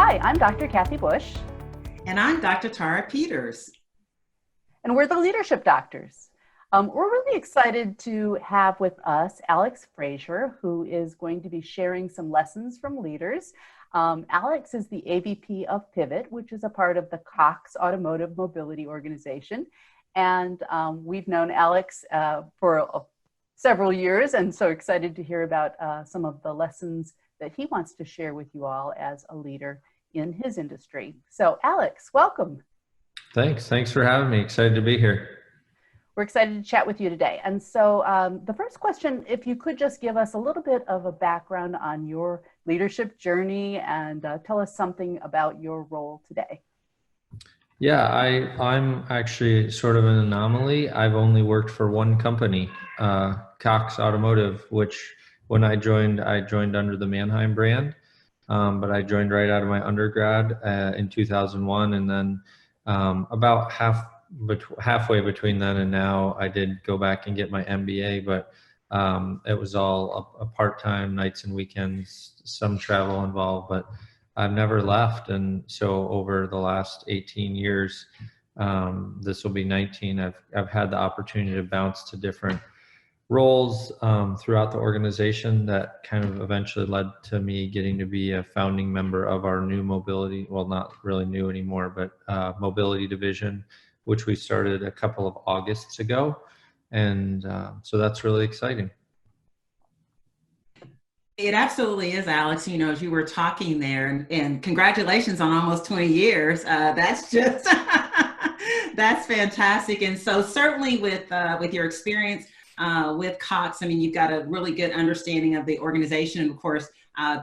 Hi, I'm Dr. Kathy Bush. And I'm Dr. Tara Peters. And we're the Leadership Doctors. We're really excited to have with us Alex Fraser, who is going to be sharing some lessons from leaders. Alex is the AVP of Pivet, which is a part of the Cox Automotive Mobility Organization. And we've known Alex for several years, and so excited to hear about some of the lessons that he wants to share with you all as a leader in his industry. So Alex, welcome. Thanks for having me. Excited to be here. We're excited to chat with you today. And so the first question, if you could just give us a little bit of a background on your leadership journey and tell us something about your role today. Yeah, I'm actually sort of an anomaly. I've only worked for one company, Cox Automotive, which when I joined under the Mannheim brand. But I joined right out of my undergrad in 2001, and then about halfway between then and now, I did go back and get my MBA, but it was all a part-time, nights and weekends, some travel involved, but I've never left. And so over the last 18 years, this will be 19, I've had the opportunity to bounce to different roles throughout the organization that kind of eventually led to me getting to be a founding member of our new mobility, well, not really new anymore, but mobility division, which we started a couple of Augusts ago. And so that's really exciting. It absolutely is, Alex. You know, as you were talking there, and congratulations on almost 20 years. That's just, that's fantastic. And so certainly with your experience with Cox, I mean, you've got a really good understanding of the organization, and of course,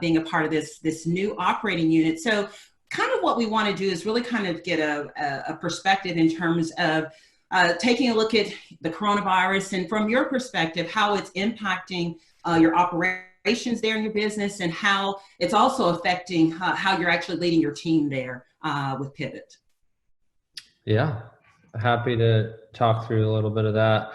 being a part of this new operating unit. So kind of what we want to do is really kind of get a perspective in terms of taking a look at the coronavirus, and from your perspective, how it's impacting your operations there in your business, and how it's also affecting how you're actually leading your team there with Pivet. Yeah, happy to talk through a little bit of that.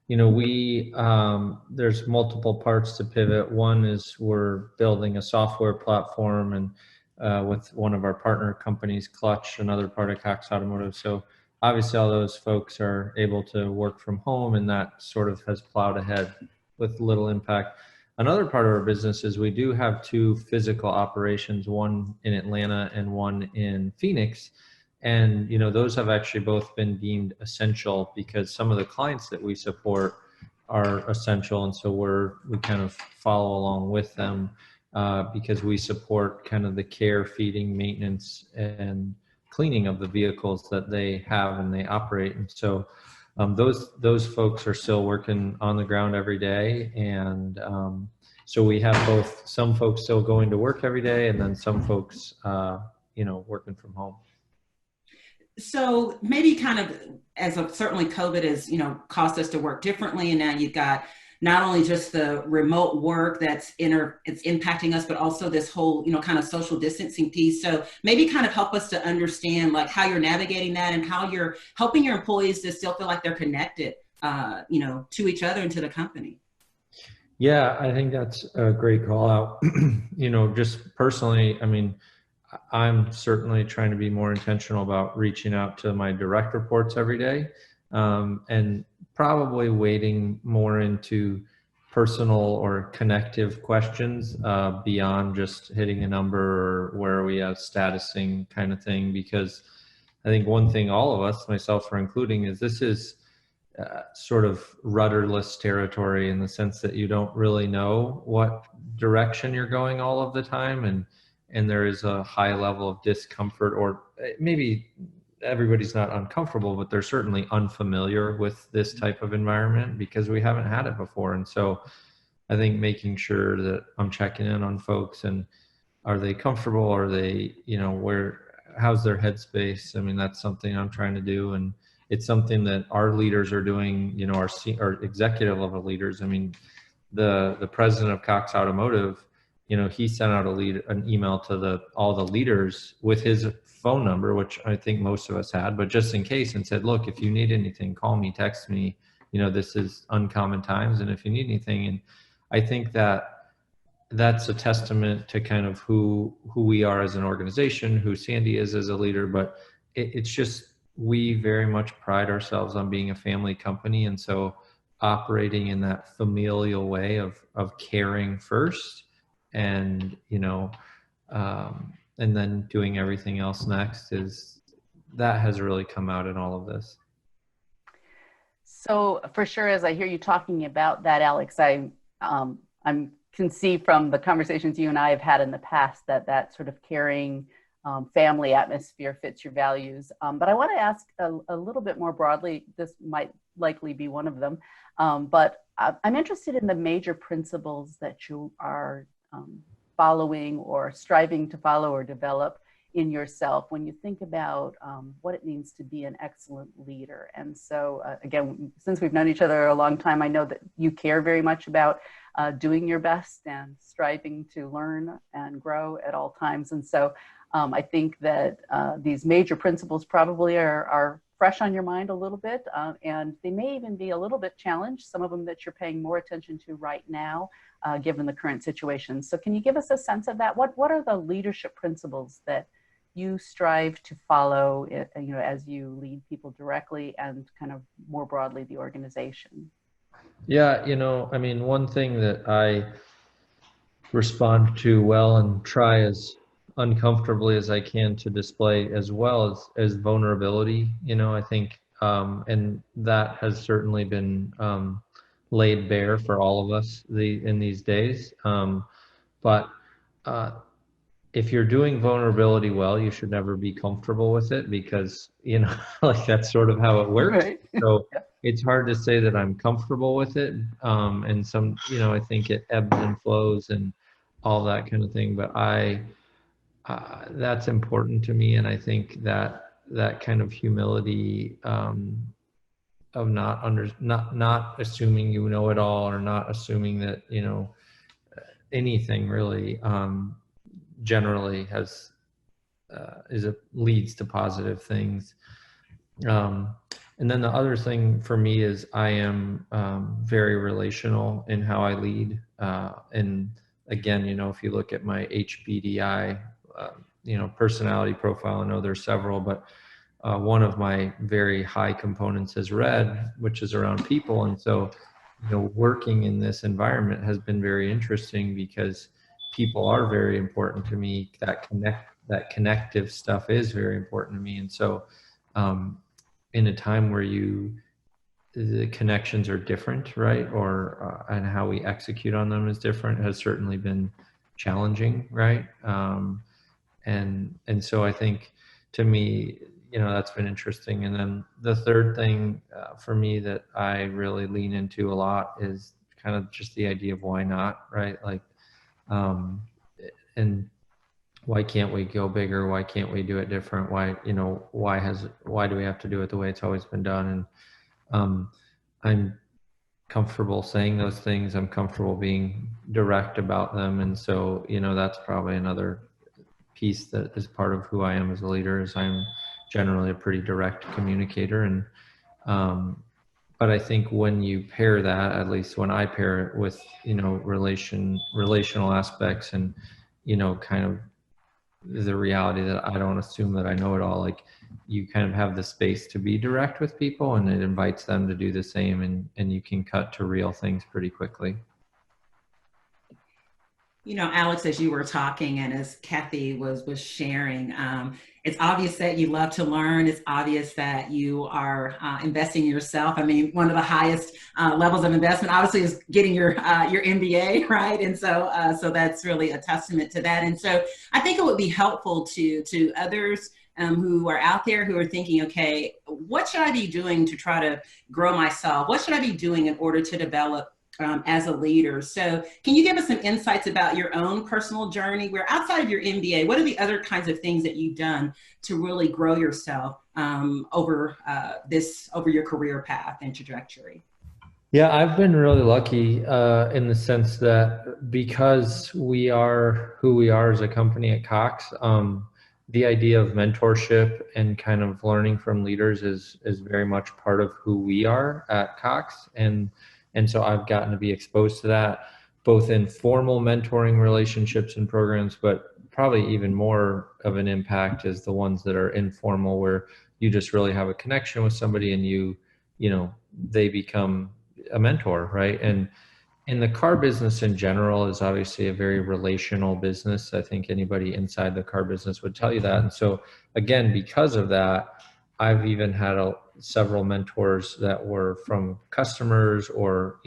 You know, there's multiple parts to Pivet. One is we're building a software platform, and with one of our partner companies, Clutch, another part of Cox Automotive. So obviously all those folks are able to work from home, and that sort of has plowed ahead with little impact. Another part of our business is we do have two physical operations, one in Atlanta and one in Phoenix. And, you know, those have actually both been deemed essential because some of the clients that we support are essential. And so we kind of follow along with them because we support kind of the care, feeding, maintenance, and cleaning of the vehicles that they have and they operate. And so those folks are still working on the ground every day. And so we have both some folks still going to work every day, and then some folks, working from home. So maybe kind of certainly COVID has, caused us to work differently. And now you've got not only just the remote work it's impacting us, but also this whole, kind of social distancing piece. So maybe kind of help us to understand like how you're navigating that and how you're helping your employees to still feel like they're connected, to each other and to the company. Yeah, I think that's a great call out. Just personally, I mean, I'm certainly trying to be more intentional about reaching out to my direct reports every day, and probably wading more into personal or connective questions beyond just hitting a number or where are we at statusing kind of thing. Because I think one thing all of us, myself for including, is this is sort of rudderless territory in the sense that you don't really know what direction you're going all of the time. And there is a high level of discomfort, or maybe everybody's not uncomfortable, but they're certainly unfamiliar with this type of environment because we haven't had it before. And so I think making sure that I'm checking in on folks, and are they comfortable? Are they, how's their headspace? I mean, that's something I'm trying to do. And it's something that our leaders are doing, our executive level leaders. I mean, the president of Cox Automotive, he sent out an email to all the leaders with his phone number, which I think most of us had, but just in case, and said, look, if you need anything, call me, text me, this is uncommon times. And if you need anything, and I think that that's a testament to kind of who we are as an organization, who Sandy is as a leader. But it's just, we very much pride ourselves on being a family company, and so operating in that familial way of caring first, and and then doing everything else next, that has really come out in all of this. So for sure, as I hear you talking about that, Alex, I can see from the conversations you and I have had in the past that sort of caring family atmosphere fits your values. But I want to ask a little bit more broadly. This might likely be one of them, but I'm interested in the major principles that you are following or striving to follow or develop in yourself when you think about what it means to be an excellent leader. And so again, since we've known each other a long time, I know that you care very much about doing your best and striving to learn and grow at all times. And so I think that these major principles probably are fresh on your mind a little bit, and they may even be a little bit challenged, some of them that you're paying more attention to right now, given the current situation. So can you give us a sense of that? What are the leadership principles that you strive to follow, as you lead people directly and kind of more broadly the organization? Yeah, I mean, one thing that I respond to well and try as uncomfortably as I can to display as well as vulnerability, I think, and that has certainly been laid bare for all of us in these days. But if you're doing vulnerability well, you should never be comfortable with it, because, like, that's sort of how it works. Right. So it's hard to say that I'm comfortable with it. And some, I think it ebbs and flows and all that kind of thing. But that's important to me. And I think that kind of humility, of not assuming you know it all, or not assuming that, anything really, generally leads to positive things. And then the other thing for me is I am very relational in how I lead. And again, if you look at my HBDI, personality profile, I know there's several, but one of my very high components is red, which is around people. And so, working in this environment has been very interesting, because people are very important to me. That connective stuff is very important to me. And so, in a time where the connections are different, right? Or, and how we execute on them is different, has certainly been challenging, right? And so I think, to me, that's been interesting. And then the third thing for me that I really lean into a lot is kind of just the idea of why not, right? Like, and why can't we go bigger? Why can't we do it different? Why do we have to do it the way it's always been done? And I'm comfortable saying those things. I'm comfortable being direct about them. And so, that's probably another piece that is part of who I am as a leader, is I'm generally a pretty direct communicator. And, but I think when you pair that, at least when I pair it with, relational aspects, and, kind of the reality that I don't assume that I know it all, like, you kind of have the space to be direct with people, and it invites them to do the same, and you can cut to real things pretty quickly. Alex, as you were talking and as Kathy was sharing, it's obvious that you love to learn. It's obvious that you are investing in yourself. I mean, one of the highest levels of investment, obviously, is getting your MBA, right? And so that's really a testament to that. And so I think it would be helpful to others who are out there who are thinking, okay, what should I be doing to try to grow myself? What should I be doing in order to develop as a leader? So can you give us some insights about your own personal journey, where outside of your MBA, what are the other kinds of things that you've done to really grow yourself over your career path and trajectory? Yeah, I've been really lucky in the sense that, because we are who we are as a company at Cox, the idea of mentorship and kind of learning from leaders is very much part of who we are at Cox. And so I've gotten to be exposed to that. both in formal mentoring relationships and programs, but probably even more of an impact is the ones that are informal, where you just really have a connection with somebody and they become a mentor, right? And in the car business in general is obviously a very relational business. I think anybody inside the car business would tell you that. And so again, because of that, I've even had several mentors that were from customers or,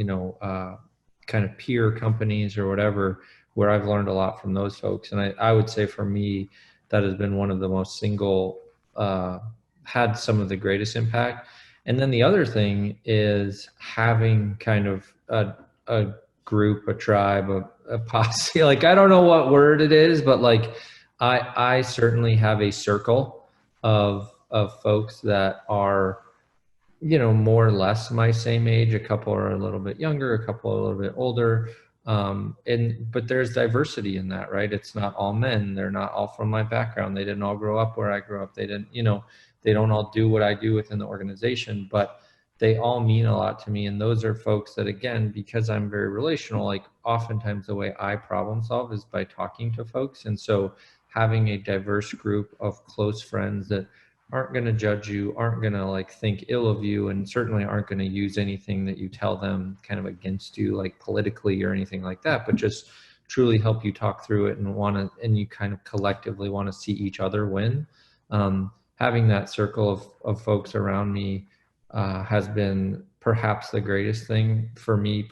kind of peer companies or whatever, where I've learned a lot from those folks. And I would say for me, that has been one of the most had some of the greatest impact. And then the other thing is having kind of a group, a tribe, a posse. Like, I don't know what word it is, but like, I certainly have a circle of folks that are, more or less my same age. A couple are a little bit younger, a couple are a little bit older. But there's diversity in that, right? It's not all men. They're not all from my background. They didn't all grow up where I grew up. They didn't, they don't all do what I do within the organization, but they all mean a lot to me. And those are folks that, again, because I'm very relational, like oftentimes the way I problem solve is by talking to folks. And so having a diverse group of close friends that aren't going to judge you, aren't going to like think ill of you, and certainly aren't going to use anything that you tell them kind of against you, like politically or anything like that, but just truly help you talk through it and you kind of collectively want to see each other win. Having that circle of folks around me has been perhaps the greatest thing for me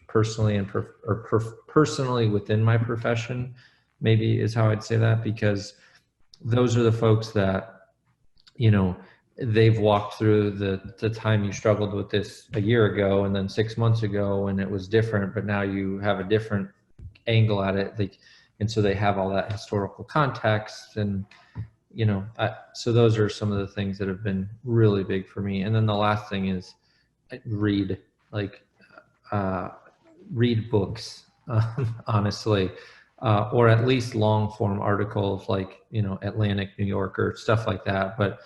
personally and personally within my profession, maybe is how I'd say that, because those are the folks that, they've walked through the time you struggled with this a year ago, and then 6 months ago and it was different, but now you have a different angle at it. And so they have all that historical context, and so those are some of the things that have been really big for me. And then the last thing is read books, honestly, or at least long form articles like, Atlantic, New Yorker, stuff like that. But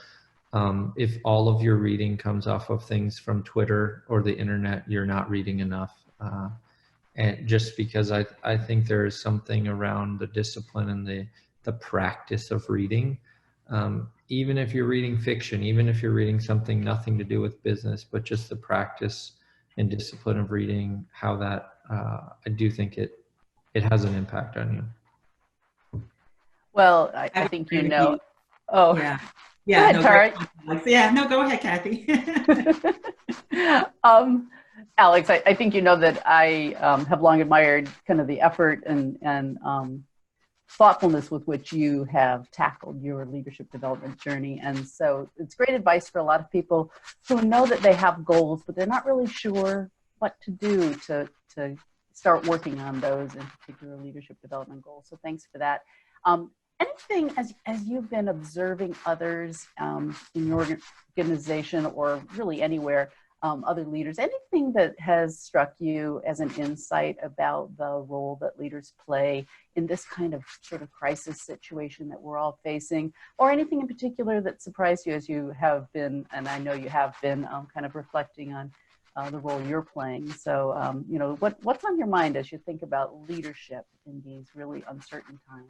if all of your reading comes off of things from Twitter or the internet, you're not reading enough. And just because I think there is something around the discipline and the practice of reading, even if you're reading fiction, even if you're reading something nothing to do with business, but just the practice and discipline of reading, how that I do think it has an impact on you. Well, I think Oh, yeah. Go ahead, Tara. Yeah, no, go ahead, Kathy. Alex, I think you know that I have long admired kind of the effort and thoughtfulness with which you have tackled your leadership development journey. And so it's great advice for a lot of people who know that they have goals, but they're not really sure what to do to start working on those in particular leadership development goals. So thanks for that. Anything as you've been observing others in your organization or really anywhere, other leaders, anything that has struck you as an insight about the role that leaders play in this kind of sort of crisis situation that we're all facing, or anything in particular that surprised you as you have been, and I know you have been kind of reflecting on the role you're playing. So, what's on your mind as you think about leadership in these really uncertain times?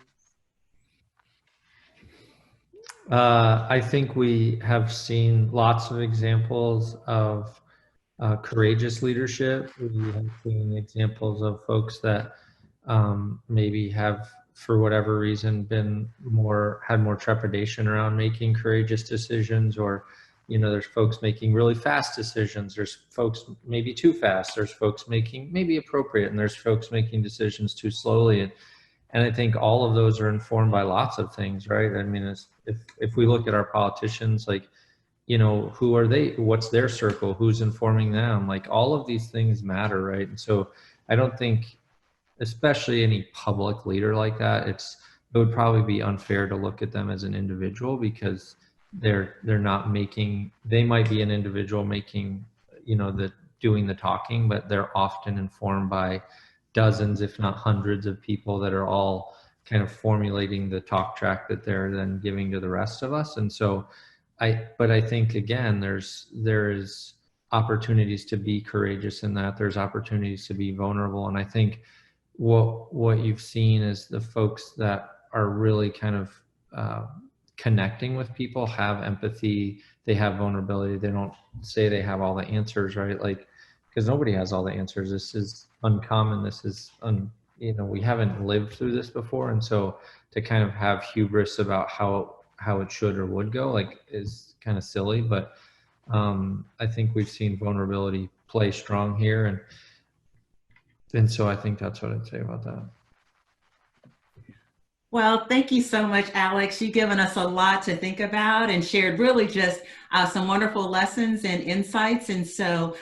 I think we have seen lots of examples of courageous leadership. We have seen examples of folks that maybe have, for whatever reason, had more trepidation around making courageous decisions, or there's folks making really fast decisions. There's folks maybe too fast. There's folks making maybe appropriate, and there's folks making decisions too slowly. And I think all of those are informed by lots of things, right? I mean, if we look at our politicians, like, who are they? What's their circle? Who's informing them? Like, all of these things matter, right? And so I don't think, especially any public leader like that, it would probably be unfair to look at them as an individual, because they're not making, they might be an individual making, doing the talking, but they're often informed by dozens, if not hundreds of people that are all kind of formulating the talk track that they're then giving to the rest of us. And so but I think, again, there's opportunities to be courageous in that. There's opportunities to be vulnerable. And I think what you've seen is the folks that are really kind of connecting with people have empathy, they have vulnerability, they don't say they have all the answers, right? Like, because nobody has all the answers. This is uncommon. This is we haven't lived through this before, and so to kind of have hubris about how it should or would go, like, is kind of silly. But I think we've seen vulnerability play strong here, and so I think that's what I'd say about that. Well, thank you so much, Alex. You've given us a lot to think about and shared really just some wonderful lessons and insights. And so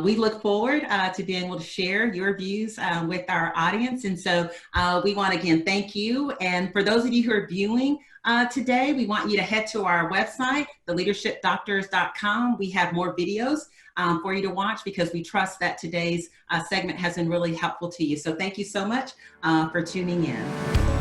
we look forward to being able to share your views with our audience. And so we want to again thank you. And for those of you who are viewing today, we want you to head to our website, theleadershipdoctors.com. We have more videos for you to watch, because we trust that today's segment has been really helpful to you. So thank you so much for tuning in.